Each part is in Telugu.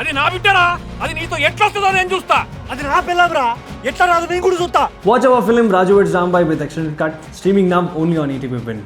అది నా బిడ్డరా, అది నీతో ఎట్లా వస్తుందో నేను చూస్తా. అది నా పిల్లరా, ఎట్లా రాదు నేను కూడా చూస్తా. Watch our film Raju vs. Rambai with extended cut, streaming now only on ETV Win.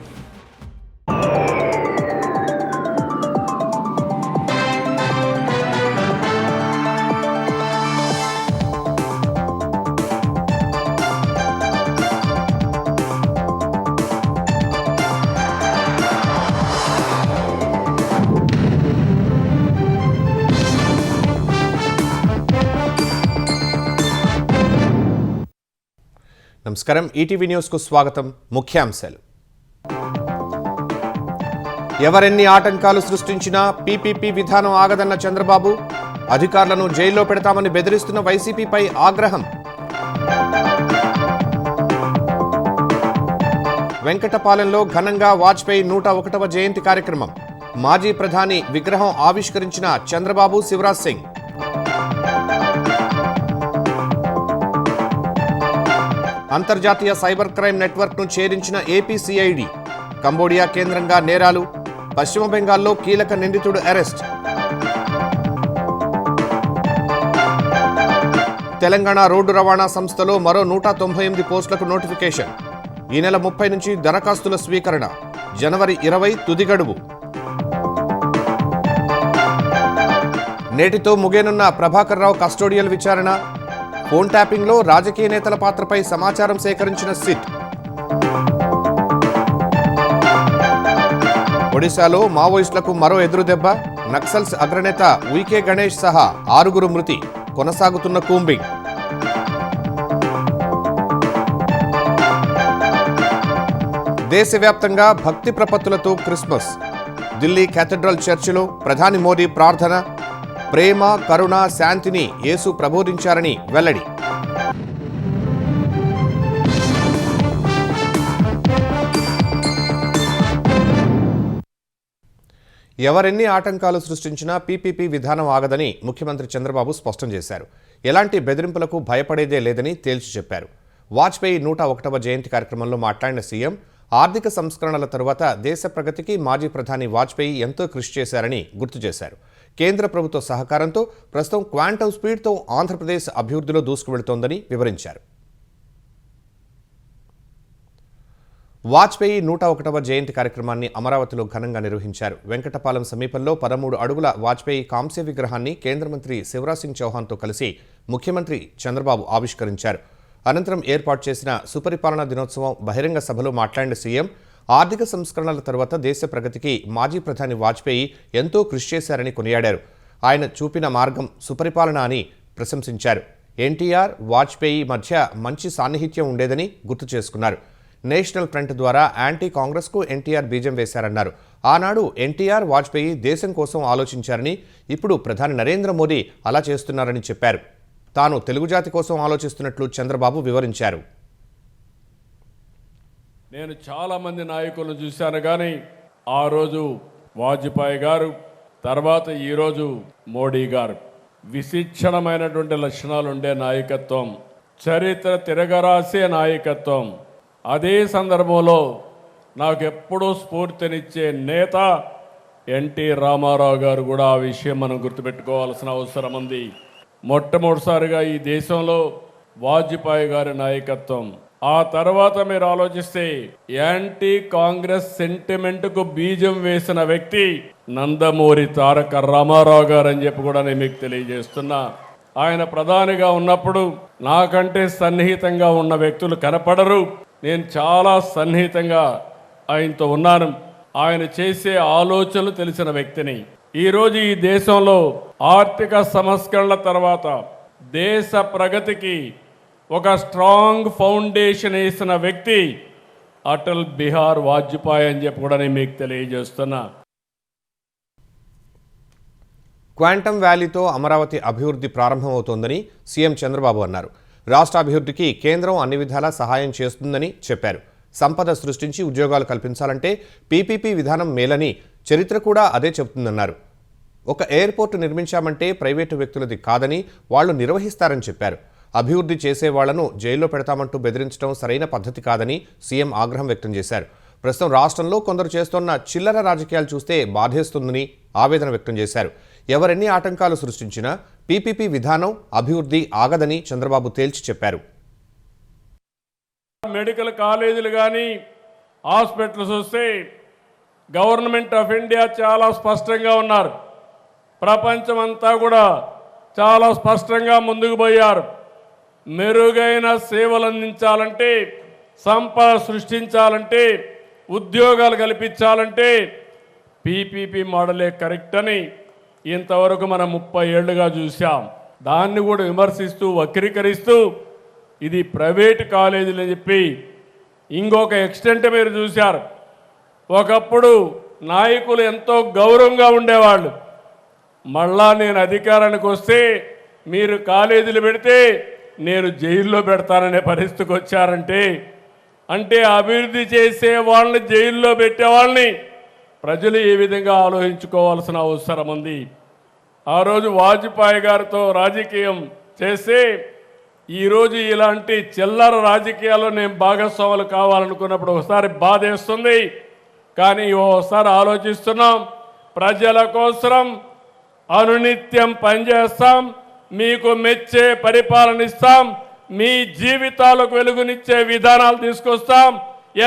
నమస్కారం, ఈటీవీ న్యూస్కు స్వాగతం. ముఖ్యాంశాలు. ఎవరెన్ని ఆటంకాలు సృష్టించినా పీపీపీ విధానం ఆగదన్న చంద్రబాబు, అధికారులను జైల్లో పెడతామని బెదిరిస్తున్న వైసీపీపై ఆగ్రహం. వెంకటపాలెంలో ఘనంగా వాజ్పేయి 101వ జయంతి కార్యక్రమం. మాజీ ప్రధాని విగ్రహం ఆవిష్కరించిన చంద్రబాబు, శివరాజ్ సింగ్. అంతర్జాతీయ సైబర్ క్రైమ్ నెట్వర్క్ను ఛేదించిన ఏపీ సిఐడి. కంబోడియా కేంద్రంగా నేరాలు. పశ్చిమ బెంగాల్లో కీలక నిందితుడు అరెస్ట్. తెలంగాణ రోడ్డు రవాణా సంస్థలో మరో 198 పోస్టులకు నోటిఫికేషన్. ఈ నెల 30 నుంచి దరఖాస్తుల స్వీకరణ. జనవరి 20 తుది గడువు. నేటితో ముగియనున్న ప్రభాకర్ రావు కస్టోడియల్ విచారణ. ఫోన్ ట్యాపింగ్లో రాజకీయ నేతల పాత్రపై సమాచారం సేకరించిన సిట్. ఒడిశాలో మావోయిస్టులకు మరో ఎదురుదెబ్బ. నక్సల్స్ అగ్రనేత ఉయికే గణేష్ సహా 6 మృతి. కొనసాగుతున్న కూంబింగ్. దేశవ్యాప్తంగా భక్తి ప్రపత్తులతో క్రిస్మస్. ఢిల్లీ కేథడ్రల్ చర్చిలో ప్రధాని మోదీ ప్రార్థన. ప్రేమ, కరుణ, శాంతిని యేసు ప్రబోధించారని వెల్లడి. ఎవరెన్ని ఆటంకాలు సృష్టించినా పీపీపీ విధానం ఆగదని ముఖ్యమంత్రి చంద్రబాబు స్పష్టం చేశారు. ఎలాంటి బెదిరింపులకు భయపడేదే లేదని తేల్చి చెప్పారు. వాజ్పేయి 101వ జయంతి కార్యక్రమంలో మాట్లాడిన సీఎం, ఆర్థిక సంస్కరణల తరువాత దేశ ప్రగతికి మాజీ ప్రధాని వాజ్పేయి ఎంతో కృషి చేశారని గుర్తు చేశారు. కేంద్ర ప్రభుత్వ సహకారంతో ప్రస్తుతం క్వాంటమ్ స్పీడ్తో ఆంధ్రప్రదేశ్ అభివృద్ధిలో దూసుకువెళుతోందని వివరించారు. వాజ్పేయి 101వ జయంతి కార్యక్రమాన్ని అమరావతిలో ఘనంగా నిర్వహించారు. వెంకటపాలెం సమీపంలో 13 అడుగుల వాజ్పేయి కాంస్య విగ్రహాన్ని కేంద్ర మంత్రి శివరాజ్ సింగ్ చౌహాన్తో కలిసి ముఖ్యమంత్రి చంద్రబాబు ఆవిష్కరించారు. అనంతరం ఏర్పాటు చేసిన సుపరిపాలనా దినోత్సవం బహిరంగ సభలో మాట్లాడిన సీఎం, ఆర్థిక సంస్కరణల తర్వాత దేశ ప్రగతికి మాజీ ప్రధాని వాజ్పేయి ఎంతో కృషి చేశారని కొనియాడారు. ఆయన చూపిన మార్గం సుపరిపాలన అని ప్రశంసించారు. ఎన్టీఆర్, వాజ్పేయి మధ్య మంచి సాన్నిహిత్యం ఉండేదని గుర్తు చేసుకున్నారు. నేషనల్ ఫ్రంట్ ద్వారా యాంటీ కాంగ్రెస్కు ఎన్టీఆర్ బీజం వేశారన్నారు. ఆనాడు ఎన్టీఆర్, వాజ్పేయి దేశం కోసం ఆలోచించారని, ఇప్పుడు ప్రధాని నరేంద్ర మోదీ అలా చేస్తున్నారని చెప్పారు. తాను తెలుగు జాతి కోసం ఆలోచిస్తున్నట్లు చంద్రబాబు వివరించారు. నేను చాలామంది నాయకులను చూశాను, కానీ ఆ రోజు వాజ్పేయి గారు, తర్వాత ఈరోజు మోడీ గారు విశిక్షణమైనటువంటి లక్షణాలు ఉండే నాయకత్వం, చరిత్ర తిరగరాసే నాయకత్వం. అదే సందర్భంలో నాకు ఎప్పుడూ స్ఫూర్తినిచ్చే నేత ఎన్టీ రామారావు గారు కూడా. ఆ విషయం మనం గుర్తుపెట్టుకోవాల్సిన అవసరం ఉంది. మొట్టమొదటిసారిగా ఈ దేశంలో వాజ్పేయి గారి నాయకత్వం. ఆ తర్వాత మీరు ఆలోచిస్తే యాంటీ కాంగ్రెస్ సెంటిమెంట్కు బీజం వేసిన వ్యక్తి నందమూరి తారక రామారావు గారు అని చెప్పి కూడా నేను మీకు తెలియజేస్తున్నా. ఆయన ప్రధానిగా ఉన్నప్పుడు నాకంటే సన్నిహితంగా ఉన్న వ్యక్తులు కనపడరు. నేను చాలా సన్నిహితంగా ఆయనతో ఉన్నాను. ఆయన చేసే ఆలోచనలు తెలిసిన వ్యక్తిని. ఈరోజు ఈ దేశంలో ఆర్థిక సంస్కరణల తర్వాత దేశ ప్రగతికి ఒక స్ట్రాంగ్ ఫౌండేషన్ వేసిన వ్యక్తి అటల్ బిహారీ వాజ్పేయి అని చెప్పి కూడా నేను మీకు తెలియజేస్తున్నా. క్వాంటమ్ వ్యాలీతో అమరావతి అభివృద్ధి ప్రారంభమవుతోందని సీఎం చంద్రబాబు అన్నారు. రాష్ట్ర అభివృద్ధికి కేంద్రం అన్ని విధాలా సహాయం చేస్తుందని చెప్పారు. సంపద సృష్టించి ఉద్యోగాలు కల్పించాలంటే పీపీపీ విధానం మేలని, చరిత్ర కూడా అదే చెబుతుందన్నారు. ఒక ఎయిర్పోర్టు నిర్మించామంటే ప్రైవేటు వ్యక్తులది కాదని, వాళ్లు నిర్వహిస్తారని చెప్పారు. అభివృద్ధి చేసే వాళ్లను జైల్లో పెడతామంటూ బెదిరించడం సరైన పద్ధతి కాదని సీఎం ఆగ్రహం వ్యక్తం చేశారు. ప్రస్తుతం రాష్ట్రంలో కొందరు చేస్తున్న చిల్లర రాజకీయాలు చూస్తే బాధేస్తుందని ఆవేదన వ్యక్తం చేశారు. ఎవరెన్ని ఆటంకాలు సృష్టించినా పీపీపీ విధానం అభివృద్ధి ఆగదని చంద్రబాబు తేల్చి చెప్పారు. మెడికల్ కాలేజీలు కానీ హాస్పిటల్స్ వస్తే గవర్నమెంట్ ఆఫ్ ఇండియా చాలా స్పష్టంగా ఉన్నారు. ప్రపంచమంతా కూడా చాలా స్పష్టంగా ముందుకు పోయారు. మెరుగైన సేవలు అందించాలంటే, సంపద సృష్టించాలంటే, ఉద్యోగాలు కల్పించాలంటే పీపీపీ మోడలే కరెక్ట్ అని ఇంతవరకు మనం 30 ఏళ్లుగా చూసాం. దాన్ని కూడా విమర్శిస్తూ వక్రీకరిస్తూ ఇది ప్రైవేట్ కాలేజీలు అని చెప్పి ఇంకొక ఎక్స్టెంట్ మీరు చూశారు. ఒకప్పుడు నాయకులు ఎంతో గౌరవంగా ఉండేవాళ్ళు. మళ్ళా నేను అధికారానికి వస్తే మీరు కాలేజీలు పెడితే నేను జైల్లో పెడతాననే పరిస్థితికి వచ్చారంటే, అంటే అభివృద్ధి చేసే వాళ్ళని జైల్లో పెట్టే వాళ్ళని ప్రజలు ఏ విధంగా ఆలోచించుకోవాల్సిన అవసరం ఉంది. ఆ రోజు వాజ్పేయి గారితో రాజకీయం చేస్తే ఈరోజు ఇలాంటి చిల్లర రాజకీయాల్లో నేను భాగస్వాములు కావాలనుకున్నప్పుడు ఒకసారి బాధేస్తుంది. కానీ ఓసారి ఆలోచిస్తున్నాం, ప్రజల కోసం అనునిత్యం పనిచేస్తాం, మీకు మెచ్చే పరిపాలన ఇస్తాం, మీ జీవితాలకు వెలుగునిచ్చే విధానాలు తీసుకొస్తాం.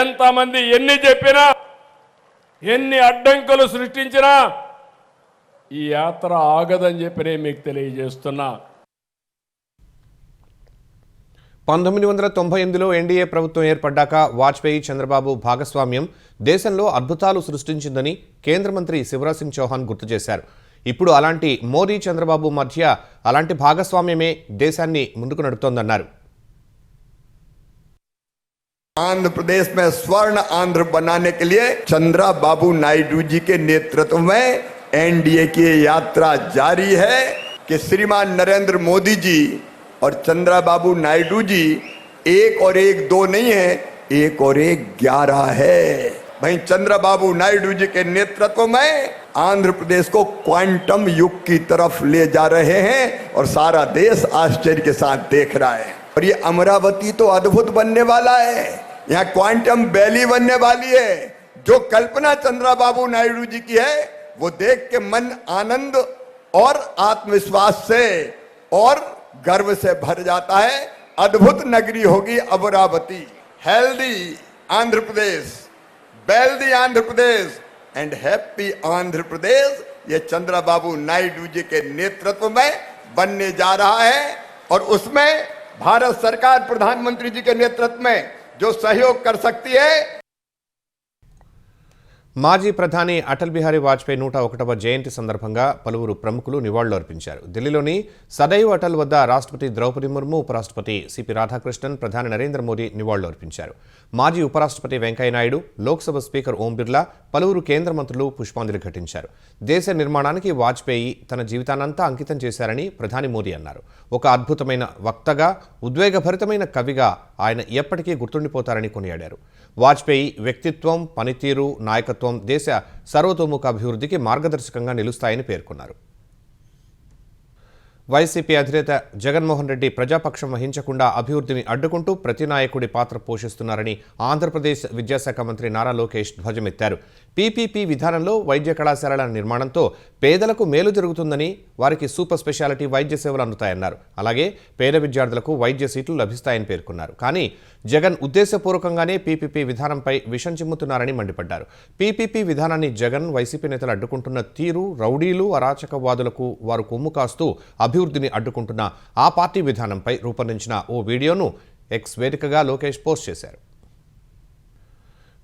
ఎంతమంది ఎన్ని చెప్పినా, ఎన్ని అడ్డంకులు సృష్టించినా ఈ యాత్ర ఆగదని చెప్పి నేను మీకు తెలియజేస్తున్నా. 1998లో ఎన్డీఏ ప్రభుత్వం ఏర్పడ్డాక వాజ్పేయి చంద్రబాబు భాగస్వామ్యం దేశంలో అద్భుతాలు సృష్టించిందని కేంద్ర మంత్రి శివరాజ్ సింగ్ చౌహాన్ గుర్తు చేశారు. ఇప్పుడు అలాంటి మోదీ చంద్రబాబు మధ్య అలాంటి భాగస్వామ్యమే దేశాన్ని ముందుకు నడుపుతోందన్నారు. आंध्र प्रदेश में स्वर्ण आंध्र बनाने के लिए चंद्रबाबू नायडू जी के नेतृत्व में एनडीए की यात्रा जारी है कि श्रीमान नरेंद्र मोदी जी और चंद्रबाबू नायडू जी एक और एक दो नहीं है, एक और एक 11 है। भाई चंद्रबाबू नायडू जी के नेतृत्व में आंध्र प्रदेश को क्वांटम युग की तरफ ले जा रहे हैं और सारा देश आश्चर्य के साथ देख रहा है। और ये अमरावती तो अद्भुत बनने वाला है, यहाँ क्वांटम वैली बनने वाली है। जो कल्पना चंद्रबाबू नायडू जी की है वो देख के मन आनंद और आत्मविश्वास से और गर्व से भर जाता है। अद्भुत नगरी होगी Amaravati. Healthy Andhra Pradesh, wealthy Andhra Pradesh and happy Andhra Pradesh ये चंद्रबाबू नायडू जी के नेतृत्व में बनने जा रहा है। और उसमें भारत सरकार प्रधानमंत्री जी के नेतृत्व में जो सहयोग कर सकती है। మాజీ ప్రధాని అటల్ బిహారీ వాజ్పేయి 101వ జయంతి సందర్భంగా పలువురు ప్రముఖులు నివాళులు అర్పించారు. ఢిల్లీలోని సదైవ్ అటల్ వద్ద రాష్ట్రపతి ద్రౌపది ముర్ము, ఉపరాష్ట్రపతి సిపి రాధాకృష్ణన్, ప్రధాని నరేంద్ర మోదీ నివాళులు అర్పించారు. మాజీ ఉపరాష్ట్రపతి వెంకయ్యనాయుడు, లోక్సభ స్పీకర్ ఓం బిర్లా, పలువురు కేంద్ర మంత్రులు పుష్పాంజలి ఘటించారు. దేశ నిర్మాణానికి వాజ్పేయి తన జీవితాన్నంతా అంకితం చేశారని ప్రధాని మోదీ అన్నారు. ఒక అద్భుతమైన వక్తగా, ఉద్వేగభరితమైన కవిగా ఆయన ఎప్పటికీ గుర్తుండిపోతారని కొనియాడారు. వాజ్పేయి వ్యక్తిత్వం, పనితీరు, నాయకత్వం దేశ సర్వతోముఖ అభివృద్ధికి మార్గదర్శకంగా నిలుస్తాయని పేర్కొన్నారు. వైసీపీ అధినేత జగన్మోహన్ రెడ్డి ప్రజాపక్షం వహించకుండా అభివృద్ధిని అడ్డుకుంటూ ప్రతి నాయకుడి పాత్ర పోషిస్తున్నారని ఆంధ్రప్రదేశ్ విద్యాశాఖ మంత్రి నారా లోకేష్ ధ్వజమెత్తారు. పీపీపీ విధానంలో వైద్య కళాశాలల నిర్మాణంతో పేదలకు మేలు జరుగుతుందని, వారికి సూపర్ స్పెషాలిటీ వైద్య సేవలు అందుతాయన్నారు. అలాగే పేద విద్యార్థులకు వైద్య సీట్లు లభిస్తాయని పేర్కొన్నారు. కానీ జగన్ ఉద్దేశపూర్వకంగానే పీపీపీ విధానంపై విషం చిమ్ముతున్నారని మండిపడ్డారు. పీపీపీ విధానాన్ని జగన్, వైసీపీ నేతలు అడ్డుకుంటున్న తీరు, రౌడీలు, అరాచకవాదులకు వారు కొమ్ము కాస్తూ అభివృద్ధిని అడ్డుకుంటున్న ఆ పార్టీ విధానంపై రూపొందించిన ఓ వీడియోను ఎక్స్ వేదికగా లోకేష్ పోస్ట్ చేశారు.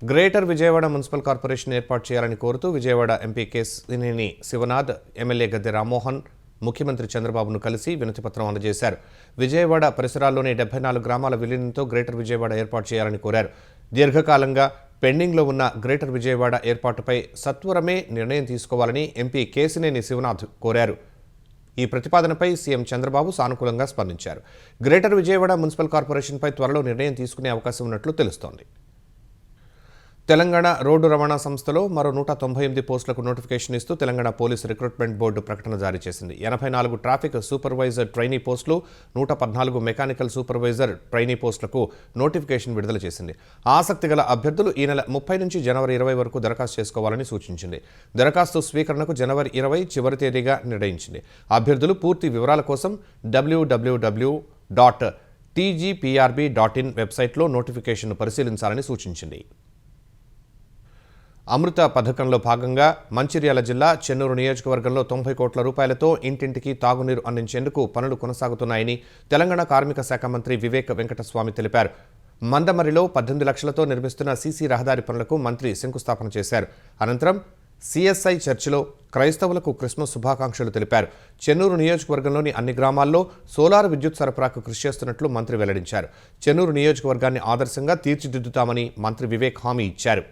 గ్రేటర్ విజయవాడ మున్సిపల్ కార్పొరేషన్ ఏర్పాటు చేయాలని కోరుతూ విజయవాడ ఎంపీ కేశినేని శివనాథ్, ఎమ్మెల్యే గద్దె రామ్మోహన్ ముఖ్యమంత్రి చంద్రబాబును కలిసి వినతిపత్రం అందజేశారు. విజయవాడ పరిసరాల్లోని 74 గ్రామాల విలీనంతో గ్రేటర్ విజయవాడ ఏర్పాటు చేయాలని కోరారు. దీర్ఘకాలంగా పెండింగ్లో ఉన్న గ్రేటర్ విజయవాడ ఏర్పాటుపై సత్వరమే నిర్ణయం తీసుకోవాలని ఎంపీ కేశినేని శివనాథ్ కోరారు. ఈ ప్రతిపాదనపై సీఎం చంద్రబాబు సానుకూలంగా స్పందించారు. గ్రేటర్ విజయవాడ మున్సిపల్ కార్పొరేషన్పై త్వరలో నిర్ణయం తీసుకునే అవకాశం ఉన్నట్లు తెలుస్తోంది. తెలంగాణ రోడ్డు రవాణా సంస్థలో మరో 198 పోస్టులకు నోటిఫికేషన్ ఇస్తూ తెలంగాణ పోలీసు రిక్రూట్మెంట్ బోర్డు ప్రకటన జారీ చేసింది. 84 ట్రాఫిక్ సూపర్వైజర్ ట్రైనీ పోస్టులు, 114 మెకానికల్ సూపర్వైజర్ ట్రైనీ పోస్టులకు నోటిఫికేషన్ విడుదల చేసింది. ఆసక్తి గల అభ్యర్థులు ఈ నెల 30 నుంచి జనవరి 20 వరకు దరఖాస్తు చేసుకోవాలని సూచించింది. దరఖాస్తు స్వీకరణకు జనవరి 20 చివరి తేదీగా నిర్ణయించింది. అభ్యర్థులు పూర్తి వివరాల కోసం www.tgprb.in వెబ్సైట్లో నోటిఫికేషన్ను పరిశీలించాలని సూచించింది. అమృత పథకంలో భాగంగా మంచిర్యాల జిల్లా చెన్నూరు నియోజకవర్గంలో 90 కోట్ల రూపాయలతో ఇంటింటికి తాగునీరు అందించేందుకు పనులు కొనసాగుతున్నాయని తెలంగాణ కార్మిక శాఖ మంత్రి వివేక్ వెంకటస్వామి తెలిపారు. మందమరిలో 18 లక్షలతో నిర్మిస్తున్న సీసీ రహదారి పనులకు మంత్రి శంకుస్థాపన చేశారు. అనంతరం సిఎస్ఐ చర్చిలో క్రైస్తవులకు క్రిస్మస్ శుభాకాంక్షలు తెలిపారు. చెన్నూరు నియోజకవర్గంలోని అన్ని గ్రామాల్లో సోలార్ విద్యుత్ సరఫరాకు కృషి చేస్తున్నట్లు మంత్రి వెల్లడించారు. చెన్నూరు నియోజకవర్గాన్ని ఆదర్శంగా తీర్చిదిద్దుతామని మంత్రి వివేక్ హామీ ఇచ్చారు.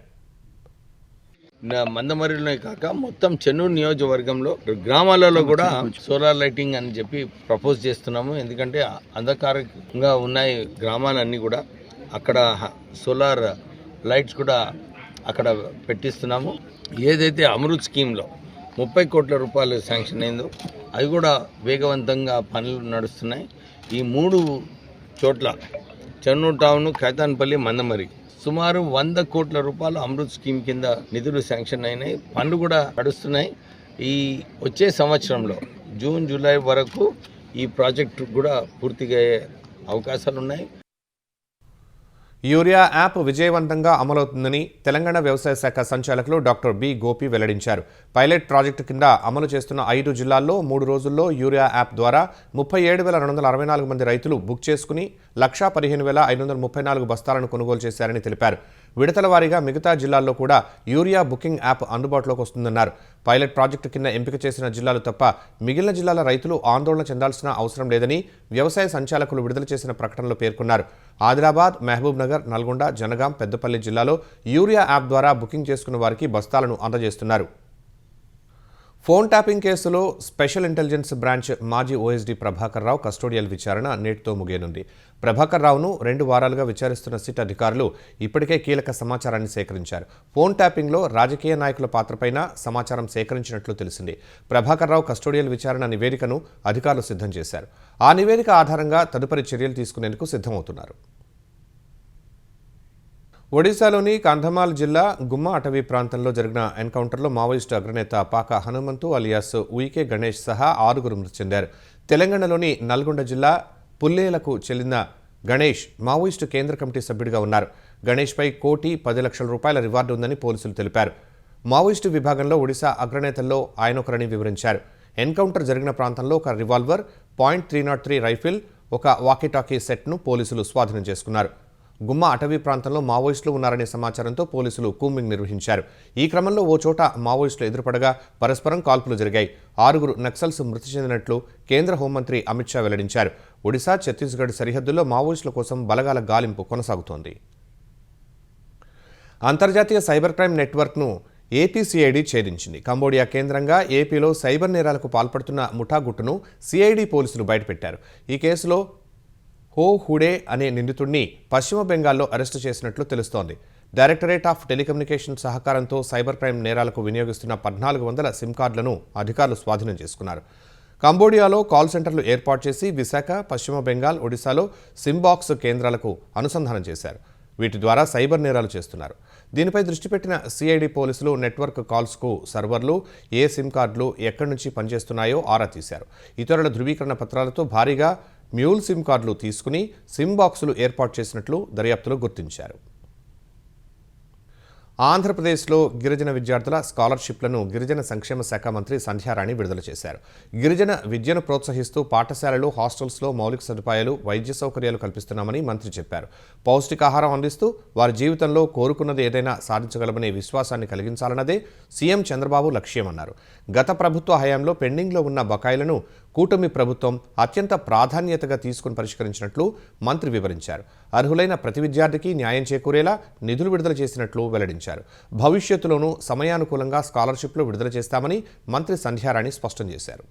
మందమరిలోనే కాక మొత్తం చెన్నూరు నియోజకవర్గంలో గ్రామాలలో కూడా సోలార్ లైటింగ్ అని చెప్పి ప్రపోజ్ చేస్తున్నాము. ఎందుకంటే అంధకారంగా ఉన్నాయి గ్రామాలన్నీ కూడా, అక్కడ సోలార్ లైట్స్ కూడా అక్కడ పెట్టిస్తున్నాము. ఏదైతే అమృత్ స్కీమ్లో 30 కోట్ల రూపాయలు శాంక్షన్ అయిందో అవి కూడా వేగవంతంగా పనులు నడుస్తున్నాయి. ఈ 3 చోట్ల చెన్నూరు టౌన్, ఖైతాన్పల్లి, మందమరి సుమారు 100 కోట్ల రూపాయలు అమృత్ స్కీమ్ కింద నిధులు శాంక్షన్ అయినాయి. పనులు కూడా నడుస్తున్నాయి. ఈ వచ్చే సంవత్సరంలో జూన్ జూలై వరకు ఈ ప్రాజెక్టు కూడా పూర్తిగా అయ్యే అవకాశాలు ఉన్నాయి. యూరియా యాప్ విజయవంతంగా అమలవుతుందని తెలంగాణ వ్యవసాయ శాఖ సంచాలకులు డాక్టర్ బి గోపి వెల్లడించారు. పైలట్ ప్రాజెక్టు కింద అమలు చేస్తున్న 5 జిల్లాల్లో 3 రోజుల్లో యూరియా యాప్ ద్వారా 37,264 మంది రైతులు బుక్ చేసుకుని 1,15,534 బస్తాలను కొనుగోలు చేశారని తెలిపారు. విడతల వారీగా మిగతా జిల్లాల్లో కూడా యూరియా బుకింగ్ యాప్ అందుబాటులోకి వస్తుందన్నారు. పైలట్ ప్రాజెక్టు కింద ఎంపిక చేసిన జిల్లాలు తప్ప మిగిలిన జిల్లాల రైతులు ఆందోళన చెందాల్సిన అవసరం లేదని వ్యవసాయ సంచాలకులు విడుదల చేసిన ప్రకటనలో పేర్కొన్నారు. ఆదిలాబాద్, మహబూబ్ నగర్, నల్గొండ, జనగాం, పెద్దపల్లి జిల్లాలో యూరియా యాప్ ద్వారా బుకింగ్ చేసుకున్న వారికి బస్తాలను అందజేస్తున్నారు. ఫోన్ ట్యాపింగ్ కేసులో స్పెషల్ ఇంటెలిజెన్స్ బ్రాంచ్ మాజీ ఓఎస్డీ ప్రభాకర్ రావు కస్టోడియల్ విచారణ నేటితో ముగియనుంది. ప్రభాకర్ రావును 2 వారాలుగా విచారిస్తున్న సిట్ అధికారులు ఇప్పటికే కీలక సమాచారాన్ని సేకరించారు. ఫోన్ ట్యాపింగ్లో రాజకీయ నాయకుల పాత్రపైన సమాచారం సేకరించినట్లు తెలిసింది. ప్రభాకర్ రావు కస్టోడియల్ విచారణ నివేదికను అధికారులు సిద్ధం చేశారు. ఆ నివేదిక ఆధారంగా తదుపరి చర్యలు తీసుకునేందుకు సిద్ధమవుతున్నారు. ఒడిశాలోని కంధమాల్ జిల్లా గుమ్మ అటవీ ప్రాంతంలో జరిగిన ఎన్కౌంటర్లో మావోయిస్టు అగ్రనేత పాక హనుమంతు అలియాస్ ఉయికే గణేష్ సహా 6 మృతి చెందారు. తెలంగాణలోని నల్గొండ జిల్లా పుల్లేలకు చెందిన గణేష్ మావోయిస్టు కేంద్ర కమిటీ సభ్యుడిగా ఉన్నారు. గణేష్పై 1,10,00,000 రూపాయల రివార్డు ఉందని పోలీసులు తెలిపారు. మావోయిస్టు విభాగంలో ఒడిశా అగ్రనేతల్లో ఆయనొకరని వివరించారు. ఎన్కౌంటర్ జరిగిన ప్రాంతంలో ఒక రివాల్వర్, .303 రైఫిల్, ఒక వాకీటాకీ సెట్ను పోలీసులు స్వాధీనం చేసుకున్నారు. గుమ్మ అటవీ ప్రాంతంలో మావోయిస్టులు ఉన్నారనే సమాచారంతో పోలీసులు కూంబింగ్ నిర్వహించారు. ఈ క్రమంలో ఓ చోట మావోయిస్టులు ఎదురుపడగా పరస్పరం కాల్పులు జరిగాయి. 6 నక్సల్స్ మృతి చెందినట్లు కేంద్ర హోంమంత్రి అమిత్ షా వెల్లడించారు. ఒడిశా, ఛత్తీస్గఢ్ సరిహద్దుల్లో మావోయిస్టుల కోసం బలగాల గాలింపు కొనసాగుతోంది. అంతర్జాతీయ సైబర్ క్రైమ్ నెట్వర్క్ను ఏపీ సిఐడి ఛేదించింది. కంబోడియా కేంద్రంగా ఏపీలో సైబర్ నేరాలకు పాల్పడుతున్న ముఠా గుట్టును సిఐడి పోలీసులు బయటపెట్టారు. ఈ కేసులో హో హుడే అనే నిందితుడిని పశ్చిమ బెంగాల్లో అరెస్టు చేసినట్లు తెలుస్తోంది. డైరెక్టరేట్ ఆఫ్ టెలికమ్యూనికేషన్ సహకారంతో సైబర్ క్రైమ్ నేరాలకు వినియోగిస్తున్న 1,400 సిమ్ కార్డులను అధికారులు స్వాధీనం చేసుకున్నారు. కంబోడియాలో కాల్ సెంటర్లు ఏర్పాటు చేసి విశాఖ, పశ్చిమ బెంగాల్, ఒడిశాలో సిమ్ బాక్స్ కేంద్రాలకు అనుసంధానం చేశారు. వీటి ద్వారా సైబర్ నేరాలు చేస్తున్నారు. దీనిపై దృష్టి పెట్టిన సిఐడి పోలీసులు నెట్వర్క్ కాల్స్కు సర్వర్లు, ఏ సిమ్ కార్డులు ఎక్కడి నుంచి పనిచేస్తున్నాయో ఆరా తీశారు. ఇతరుల ధృవీకరణ పత్రాలతో భారీగా మ్యూల్ సిమ్ కార్డులు తీసుకుని సిమ్ బాక్సులు ఏర్పాటు చేసినట్లు దర్యాప్తులో గుర్తించారు. ఆంధ్రప్రదేశ్లో గిరిజన విద్యార్థుల స్కాలర్షిప్లను గిరిజన సంక్షేమ శాఖ మంత్రి సంధ్యారాణి విడుదల చేశారు. గిరిజన విద్యను ప్రోత్సహిస్తూ పాఠశాలలు, హాస్టల్స్లో మౌలిక సదుపాయాలు, వైద్య సౌకర్యాలు కల్పిస్తున్నామని మంత్రి చెప్పారు. పౌష్టికాహారం అందిస్తూ వారి జీవితంలో కోరుకున్నది ఏదైనా సాధించగలమనే విశ్వాసాన్ని కలిగించాలన్నదే సీఎం చంద్రబాబు లక్ష్యమన్నారు. గత ప్రభుత్వ హయాంలో పెండింగ్లో ఉన్న బకాయిలను కూటమి ప్రభుత్వం అత్యంత ప్రాధాన్యతగా తీసుకుని పరిష్కరించినట్లు మంత్రి వివరించారు. అర్హులైన ప్రతి విద్యార్థికి న్యాయం చేకూరేలా నిధులు విడుదల చేసినట్లు వెల్లడించారు. భవిష్యత్తులోనూ సమయానుకూలంగా స్కాలర్షిప్లు విడుదల చేస్తామని మంత్రి సంధ్యారాణి స్పష్టం చేశారు.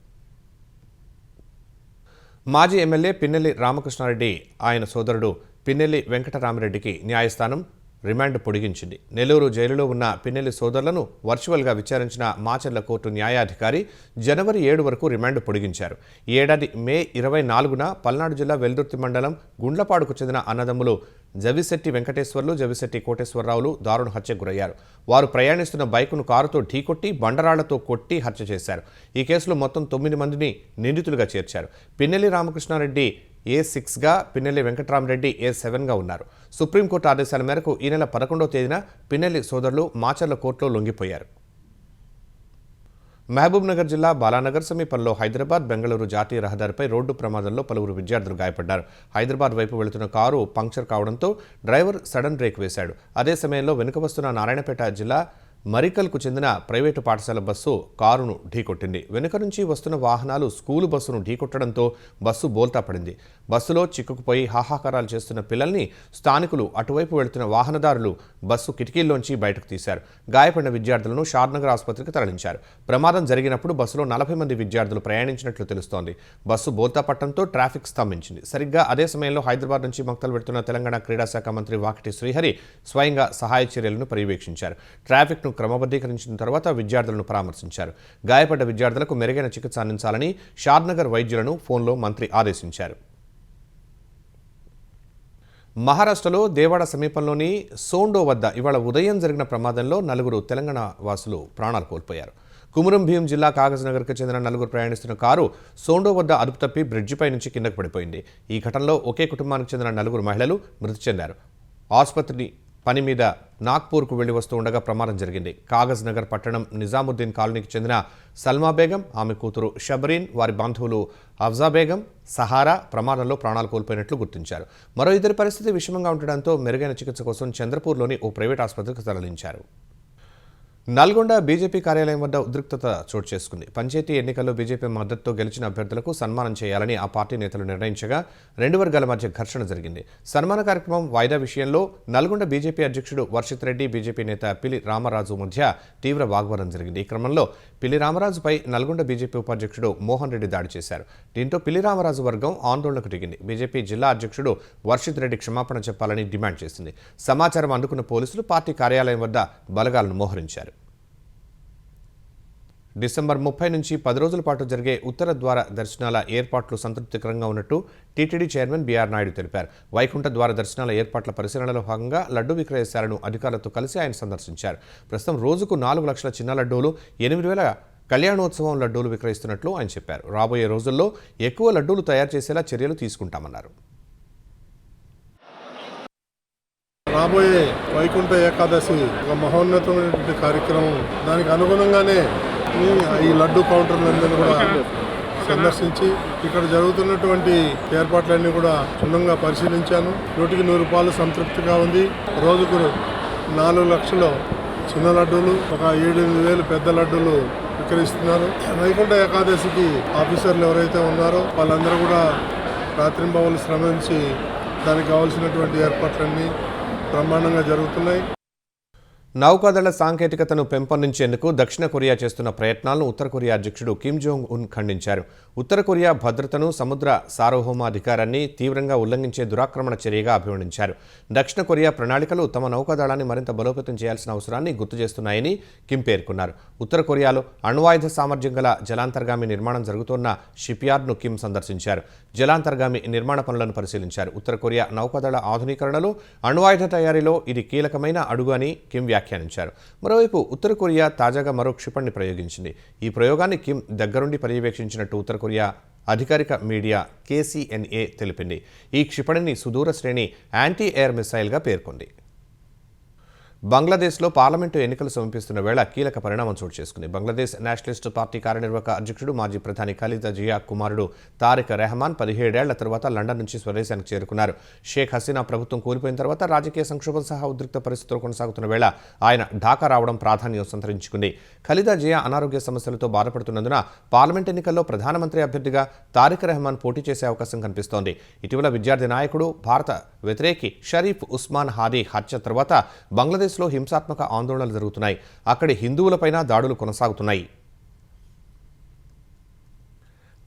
మాజీ ఎమ్మెల్యే పిన్నెల్లి రామకృష్ణారెడ్డి ఆయన సోదరుడు పిన్నెల్లి వెంకటరామిరెడ్డికి న్యాయస్థానం రిమాండ్ పొడిగించింది. నెల్లూరు జైలులో ఉన్న పిన్నెల్లి సోదరులను వర్చువల్గా విచారించిన మాచర్ల కోర్టు న్యాయాధికారి జనవరి 7 వరకు రిమాండ్ పొడిగించారు. ఈ ఏడాది మే 24న పల్నాడు జిల్లా వెల్దుర్తి మండలం గుండ్లపాడుకు చెందిన అన్నదమ్ములు జవిశెట్టి వెంకటేశ్వర్లు, జవిశెట్టి కోటేశ్వరరావులు దారుణ హత్యకు గురయ్యారు. వారు ప్రయాణిస్తున్న బైకును కారుతో ఢీకొట్టి బండరాళ్లతో కొట్టి హత్య చేశారు. ఈ కేసులో మొత్తం 9 మందిని నిందితులుగా చేర్చారు. పిన్నెల్లి రామకృష్ణారెడ్డి A6గా, పిన్నెల్లి వెంకటరామరెడ్డి A7గా ఉన్నారు. సుప్రీంకోర్టు ఆదేశాల మేరకు ఈ నెల 11వ తేదీన పిన్నెల్లి సోదరులు మాచర్ల కోర్టులో లొంగిపోయారు. మహబూబ్నగర్ జిల్లా బాలానగర్ సమీపంలో హైదరాబాద్ బెంగళూరు జాతీయ రహదారిపై రోడ్డు ప్రమాదంలో పలువురు విద్యార్థులు గాయపడ్డారు. హైదరాబాద్ వైపు వెళుతున్న కారు పంక్చర్ కావడంతో డ్రైవర్ సడన్ బ్రేక్ వేశాడు. అదే సమయంలో వెనుక వస్తున్న నారాయణపేట జిల్లా మరికల్కు చెందిన ప్రైవేటు పాఠశాల బస్సు కారును ఢీకొట్టింది. వెనుక నుంచి వస్తున్న వాహనాలు స్కూలు బస్సును ఢీకొట్టడంతో బస్సు బోల్తా పడింది. బస్సులో చిక్కుకుపోయి హాహాకారాలు చేస్తున్న పిల్లల్ని స్థానికులు, అటువైపు వెళుతున్న వాహనదారులు బస్సు కిటికీల్లోంచి బయటకు తీశారు. గాయపడిన విద్యార్థులను షాద్నగర్ ఆసుపత్రికి తరలించారు. ప్రమాదం జరిగినప్పుడు బస్సులో 40 మంది విద్యార్థులు ప్రయాణించినట్లు తెలుస్తోంది. బస్సు బోల్తా పట్టడంతో ట్రాఫిక్ స్తంభించింది. సరిగ్గా అదే సమయంలో హైదరాబాద్ నుంచి మక్తల్ వెళ్తున్న తెలంగాణ క్రీడా శాఖ మంత్రి వాకిటి శ్రీహరి స్వయంగా సహాయ చర్యలను పర్యవేక్షించారు. ట్రాఫిక్ను క్రమబద్ధీకరించిన తర్వాత విద్యార్థులను పరామర్శించారు. గాయపడ్డ విద్యార్థులకు మెరుగైన చికిత్స అందించాలని షాద్నగర్ వైద్యులను ఫోన్లో మంత్రి ఆదేశించారు. మహారాష్ట్రలో దేవాడ సమీపంలోని సోండో వద్ద ఇవాళ ఉదయం జరిగిన ప్రమాదంలో 4 తెలంగాణ వాసులు ప్రాణాలు కోల్పోయారు. కుమురం భీం జిల్లా కాగజ్నగర్కు చెందిన 4 ప్రయాణిస్తున్న కారు సోండో వద్ద అదుపు తప్పి బ్రిడ్జిపై నుంచి కిందకు పడిపోయింది. ఈ ఘటనలో ఒకే కుటుంబానికి చెందిన 4 మహిళలు మృతి చెందారు. ఆసుపత్రి పని మీద నాగ్పూర్కు వెళ్లి వస్తూ ఉండగా ప్రమాదం జరిగింది. కాగజ్నగర్ పట్టణం నిజాముద్దీన్ కాలనీకి చెందిన సల్మా బేగం, ఆమె కూతురు షబరీన్, వారి బంధువులు అఫ్జా బేగం, సహారా ప్రమాదంలో ప్రాణాలు కోల్పోయినట్లు గుర్తించారు. మరో ఇద్దరి పరిస్థితి విషమంగా ఉండడంతో మెరుగైన చికిత్స కోసం చంద్రపూర్లోని ఓ ప్రైవేట్ ఆసుపత్రికి తరలించారు. నల్గొండ బీజేపీ కార్యాలయం వద్ద ఉద్రిక్తత చోటు చేసుకుంది. పంచాయతీ ఎన్నికల్లో బీజేపీ మద్దతుతో గెలిచిన అభ్యర్థులకు సన్మానం చేయాలని ఆ పార్టీ నేతలు నిర్ణయించగా 2 వర్గాల మధ్య ఘర్షణ జరిగింది. సన్మాన కార్యక్రమం వాయిదా విషయంలో నల్గొండ బీజేపీ అధ్యక్షుడు వర్షిత్ రెడ్డి, బీజేపీ నేత పిల్లి రామరాజు మధ్య తీవ్ర వాగ్వాదం జరిగింది. ఈ క్రమంలో పిల్లి రామరాజుపై నల్గొండ బీజేపీ ఉపాధ్యక్షుడు మోహన్ రెడ్డి దాడి చేశారు. దీంతో పిల్లి రామరాజు వర్గం ఆందోళనకు దిగింది. బీజేపీ జిల్లా అధ్యక్షుడు వర్షిత్ రెడ్డి క్షమాపణ చెప్పాలని డిమాండ్ చేసింది. సమాచారం అందుకున్న పోలీసులు పార్టీ కార్యాలయం వద్ద బలగాలను మోహరించారు. డిసెంబర్ 30 నుంచి 10 రోజుల పాటు జరిగే ఉత్తర ద్వార దర్శనాల ఏర్పాట్లు సంతృప్తికరంగా ఉన్నట్టు టీటీడీ చైర్మన్ బీఆర్ నాయుడు తెలిపారు. వైకుంఠ ద్వార దర్శనాల ఏర్పాట్ల పరిశీలనలో భాగంగా లడ్డు విక్రయశాలను అధికారులతో కలిసి ఆయన సందర్శించారు. ప్రస్తుతం రోజుకు 4 లక్షల చిన్న లడ్డూలు, 8,000 కళ్యాణోత్సవం లడ్డూలు విక్రయిస్తున్నట్లు ఆయన చెప్పారు. రాబోయే రోజుల్లో ఎక్కువ లడ్డూలు తయారు చేసేలా చర్యలు తీసుకుంటామన్నారు. రాబోయే వైకుంఠ ఏకాదశి ఒక మహోన్నతమైనటువంటి కార్యక్రమం. దానికి అనుగుణంగానే ఈ లడ్డు కౌంటర్లందరూ కూడా సందర్శించి ఇక్కడ జరుగుతున్నటువంటి ఏర్పాట్లన్నీ కూడా క్షుణ్ణంగా పరిశీలించాను. 100% సంతృప్తిగా ఉంది. రోజుకు 4 లక్షల చిన్న లడ్డూలు, ఒక 7,000 పెద్ద లడ్డూలు విక్రయిస్తున్నారు. వైకుంఠ ఏకాదశికి ఆఫీసర్లు ఎవరైతే ఉన్నారో వాళ్ళందరూ కూడా రాత్రింబవళ్ళు శ్రమించి దానికి కావాల్సినటువంటి ఏర్పాట్లన్నీ బ్రహ్మాండంగా జరుగుతున్నాయి. నౌకాదళ సాంకేతికతను పెంపొందించేందుకు దక్షిణ కొరియా చేస్తున్న ప్రయత్నాలను ఉత్తర కొరియా అధ్యక్షుడు కిమ్ జోంగ్ ఉన్ ఖండించారు. ఉత్తర కొరియా భద్రతను, సముద్ర సార్వభౌమాధికారాన్ని తీవ్రంగా ఉల్లంఘించే దురాక్రమణ చర్యగా అభివర్ణించారు. దక్షిణ కొరియా ప్రణాళికలు తమ నౌకాదళాన్ని మరింత బలోపేతం చేయాల్సిన అవసరాన్ని గుర్తు చేస్తున్నాయని కిమ్ పేర్కొన్నారు. ఉత్తర కొరియాలో అణ్వాయుధ సామర్థ్యం గల జలాంతర్గామి నిర్మాణం జరుగుతున్న షిప్యార్డ్ను కిమ్ సందర్శించారు. జలాంతర్గామి నిర్మాణ పనులను పరిశీలించారు. ఉత్తర కొరియా నౌకాదళ ఆధునీకరణలో, అణ్వాయుధ తయారీలో ఇది కీలకమైన అడుగు అని కిమ్ వ్యాఖ్యానించారు. మరోవైపు ఉత్తర కొరియా తాజాగా మరో క్షిపణిని ప్రయోగించింది. ఈ ప్రయోగాన్ని కిమ్ దగ్గరుండి పర్యవేక్షించినట్టు ఉత్తర కొరియా అధికారిక మీడియా KCNA తెలిపింది. ఈ క్షిపణిని సుదూర శ్రేణి యాంటీ ఎయిర్ మిసైల్గా పేర్కొంది. బంగ్లాదేశ్లో పార్లమెంటు ఎన్నికలు సమీపిస్తున్న వేళ కీలక పరిణామం చోటు చేసుకుంది. బంగ్లాదేశ్ నేషనలిస్ట్ పార్టీ కార్యనిర్వాహక అధ్యక్షుడు, మాజీ ప్రధాని ఖలీదా జియా కుమారుడు తారిక్ రెహమాన్ 17 ఏళ్ల తర్వాత లండన్ నుంచి స్వదేశానికి చేరుకున్నారు. షేక్ హసీనా ప్రభుత్వం కూలిపోయిన తర్వాత రాజకీయ సంక్షోభం సహా ఉద్రిక్త పరిస్థితులు కొనసాగుతున్న వేళ ఆయన ఢాకా రావడం ప్రాధాన్యం సంతరించుకుంది. ఖలీదా జియా అనారోగ్య సమస్యలతో బాధపడుతున్నందున పార్లమెంట్ ఎన్నికల్లో ప్రధానమంత్రి అభ్యర్థిగా తారిక్ రెహమాన్ పోటీ చేసే అవకాశం కనిపిస్తోంది. ఇటీవల విద్యార్థి నాయకుడు, భారత వ్యతిరేకి షరీఫ్ ఉస్మాన్ హాదీ హత్య తర్వాత బంగ్లాదేశ్ లో హింసాత్మక ఆందోళనలు జరుగుతున్నాయి. అక్కడి హిందువులపైన దాడులు కొనసాగుతున్నాయి.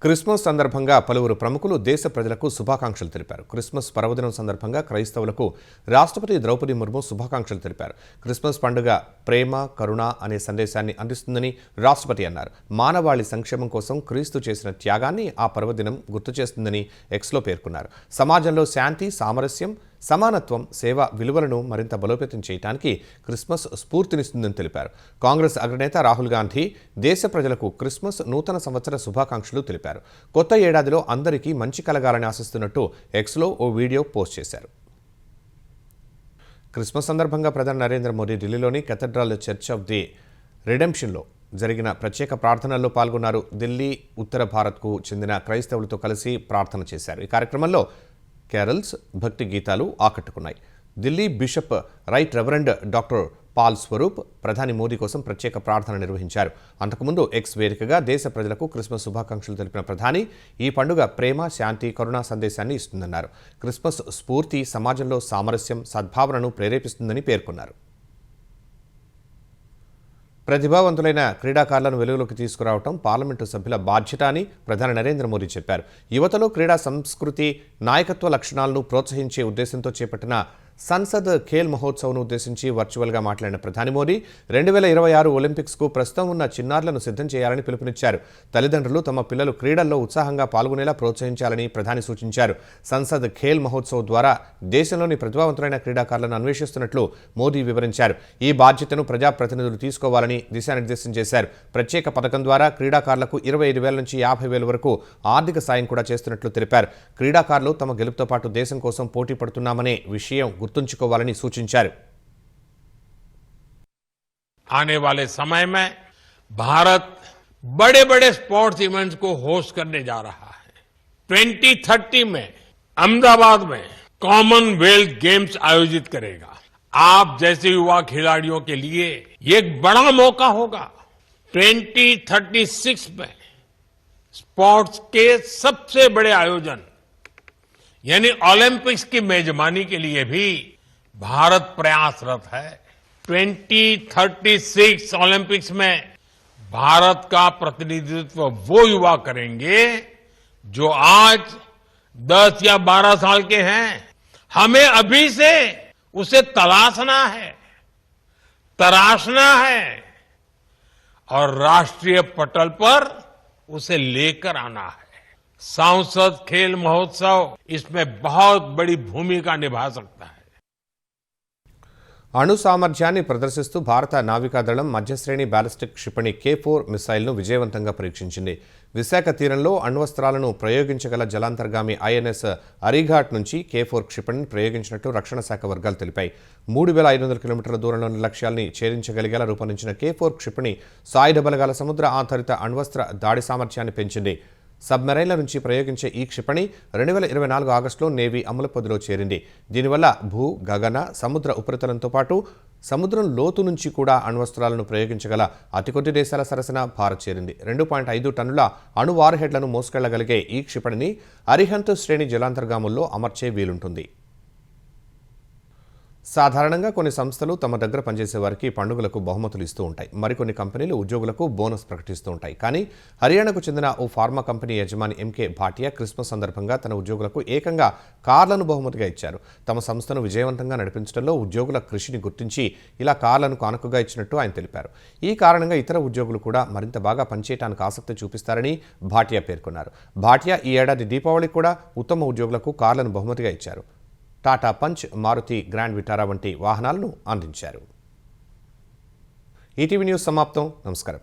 క్రిస్మస్ సందర్భంగా పలువురు ప్రముఖులు దేశ ప్రజలకు శుభాకాంక్షలు తెలిపారు. క్రిస్మస్ పర్వదినం సందర్భంగా క్రైస్తవులకు రాష్ట్రపతి ద్రౌపది ముర్ము శుభాకాంక్షలు తెలిపారు. క్రిస్మస్ పండుగ ప్రేమ, కరుణ అనే సందేశాన్ని అందిస్తుందని రాష్ట్రపతి అన్నారు. మానవాళి సంక్షేమం కోసం క్రీస్తు చేసిన త్యాగాన్ని ఆ పర్వదినం గుర్తు చేస్తుందని ఎక్స్లో పేర్కొన్నారు. సమాజంలో శాంతి, సామరస్యం, సమానత్వం, సేవ విలువలను మరింత బలోపేతం చేయడానికి క్రిస్మస్ స్ఫూర్తినిస్తుందని తెలిపారు. కాంగ్రెస్ అగ్రనేత రాహుల్ గాంధీ దేశ ప్రజలకు క్రిస్మస్ నూతన సంవత్సర శుభాకాంక్షలు తెలిపారు. కొత్త ఏడాదిలో అందరికీ మంచి కలగాలని ఆశిస్తున్నట్టు ఎక్స్లో ఓ వీడియో పోస్ట్ చేశారు. క్రిస్మస్ సందర్భంగా ప్రధాని నరేంద్ర మోదీ ఢిల్లీలోని కేథడ్రల్ చర్చ్ ఆఫ్ ది రిడెంప్షన్లో జరిగిన ప్రత్యేక ప్రార్థనల్లో పాల్గొన్నారు. ఢిల్లీ, ఉత్తర భారత్కు చెందిన క్రైస్తవులతో కలిసి ప్రార్థన చేశారు. ఈ కార్యక్రమంలో క్యారల్స్, భక్తి గీతాలు ఆకట్టుకున్నాయి. Delhi bishop right reverend doctor Paul Swarup ప్రధాని మోదీ కోసం ప్రత్యేక ప్రార్థన నిర్వహించారు. అంతకుముందు ఎక్స్ వేదికగా దేశ ప్రజలకు క్రిస్మస్ శుభాకాంక్షలు తెలిపిన ప్రధాని ఈ పండుగ ప్రేమ, శాంతి, కరుణ సందేశాన్ని ఇస్తుందన్నారు. క్రిస్మస్ స్ఫూర్తి సమాజంలో సామరస్యం, సద్భావనను ప్రేరేపిస్తుందని పేర్కొన్నారు. ప్రతిభావంతులైన క్రీడాకారులను వెలుగులోకి తీసుకురావడం పార్లమెంటు సభ్యుల బాధ్యత అని ప్రధాని నరేంద్ర మోదీ చెప్పారు. యువతలో క్రీడా సంస్కృతి, నాయకత్వ లక్షణాలను ప్రోత్సహించే ఉద్దేశంతో చేపట్టిన సంసద్ ఖేల్ మహోత్సవ్ను ఉద్దేశించి వర్చువల్గా మాట్లాడిన ప్రధాని మోదీ 2026 ఒలింపిక్స్కు ప్రస్తుతం ఉన్న చిన్నారులను సిద్ధం చేయాలని పిలుపునిచ్చారు. తల్లిదండ్రులు తమ పిల్లలు క్రీడల్లో ఉత్సాహంగా పాల్గొనేలా ప్రోత్సహించాలని ప్రధాని సూచించారు. సంసద్ ఖేల్ మహోత్సవ్ ద్వారా దేశంలోని ప్రతిభావంతులైన క్రీడాకారులను అన్వేషిస్తున్నట్లు మోదీ వివరించారు. ఈ బాధ్యతను ప్రజాప్రతినిధులు తీసుకోవాలని దిశానిర్దేశం చేశారు. ప్రత్యేక పథకం ద్వారా క్రీడాకారులకు 25,000 నుంచి 50,000 వరకు ఆర్థిక సాయం కూడా చేస్తున్నట్లు తెలిపారు. క్రీడాకారులు తమ గెలుపుతో పాటు దేశం కోసం పోటీ పడుతున్నామనే విషయం గుర్తుంచుకోవాలని సూచించారు. आने वाले समय में भारत बड़े बड़े स्पोर्ट्स इवेंट्स को होस्ट करने जा रहा है. 2030 में अहमदाबाद में कॉमनवेल्थ गेम्स आयोजित करेगा. आप जैसे युवा खिलाड़ियों के लिए ये एक बड़ा मौका होगा. 2036 में स्पोर्ट्स के सबसे बड़े आयोजन यानी ओलंपिक्स की मेजबानी के लिए भी भारत प्रयासरत है. 2036 ओलंपिक्स में भारत का प्रतिनिधित्व वो युवा करेंगे जो आज 10 या 12 साल के हैं. हमें अभी से उसे तलाशना है, तराशना है और राष्ट्रीय पटल पर उसे लेकर आना है. सांसद खेल महोत्सव इसमें बहुत बड़ी भूमिका निभा सकता है. అణు సామర్థ్యాన్ని ప్రదర్శిస్తూ భారత నావికాదళం మధ్యశ్రేణి బ్యాలిస్టిక్ క్షిపణి K4 మిసైల్ను విజయవంతంగా పరీక్షించింది. విశాఖ తీరంలో అణ్వస్త్రాలను ప్రయోగించగల జలాంతర్గామి INS అరిఘాట్ నుంచి K4 క్షిపణిని ప్రయోగించినట్టు రక్షణ శాఖ వర్గాలు తెలిపాయి. 3,500 కిలోమీటర్ల దూరంలోని లక్ష్యాల్ని ఛేదించగలిగేలా రూపొందించిన K4 క్షిపణి సాయుధ బలగాల సముద్ర ఆధారిత అణ్వస్త్ర దాడి సామర్థ్యాన్ని పెంచింది. సబ్మెరైన్ల నుంచి ప్రయోగించే ఈ క్షిపణి 2024 ఆగస్టులో నేవీ అమలు పదిలో చేరింది. దీనివల్ల భూ, గగన, సముద్ర ఉపరితలంతో పాటు సముద్రం లోతు నుంచి కూడా అణ్వస్త్రాలను ప్రయోగించగల అతి కొద్ది దేశాల సరసన భారత్ చేరింది. 2.5 టన్నుల అణు వార్హెడ్లను మోసుకెళ్లగలిగే ఈ క్షిపణిని అరిహంత్ శ్రేణి జలాంతర్గాముల్లో అమర్చే వీలుంటుంది. సాధారణంగా కొన్ని సంస్థలు తమ దగ్గర పనిచేసే వారికి పండుగలకు బహుమతులు ఇస్తూ ఉంటాయి. మరికొన్ని కంపెనీలు ఉద్యోగులకు బోనస్ ప్రకటిస్తూ ఉంటాయి. కానీ హర్యానాకు చెందిన ఓ ఫార్మా కంపెనీ యజమాని MK భాటియా క్రిస్మస్ సందర్భంగా తన ఉద్యోగులకు ఏకంగా కార్లను బహుమతిగా ఇచ్చారు. తమ సంస్థను విజయవంతంగా నడిపించడంలో ఉద్యోగుల కృషిని గుర్తించి ఇలా కార్లను కానుకగా ఇచ్చినట్టు ఆయన తెలిపారు. ఈ కారణంగా ఇతర ఉద్యోగులు కూడా మరింత బాగా పనిచేయడానికి ఆసక్తి చూపిస్తారని భాటియా పేర్కొన్నారు. భాటియా ఈ ఏడాది దీపావళికి కూడా ఉత్తమ ఉద్యోగులకు కార్లను బహుమతిగా ఇచ్చారు. Tata Punch, Maruti Grand Vitara వంటి వాహనాలను అందించారు. ఈటీవీ న్యూస్ సమాప్తం. నమస్కారం.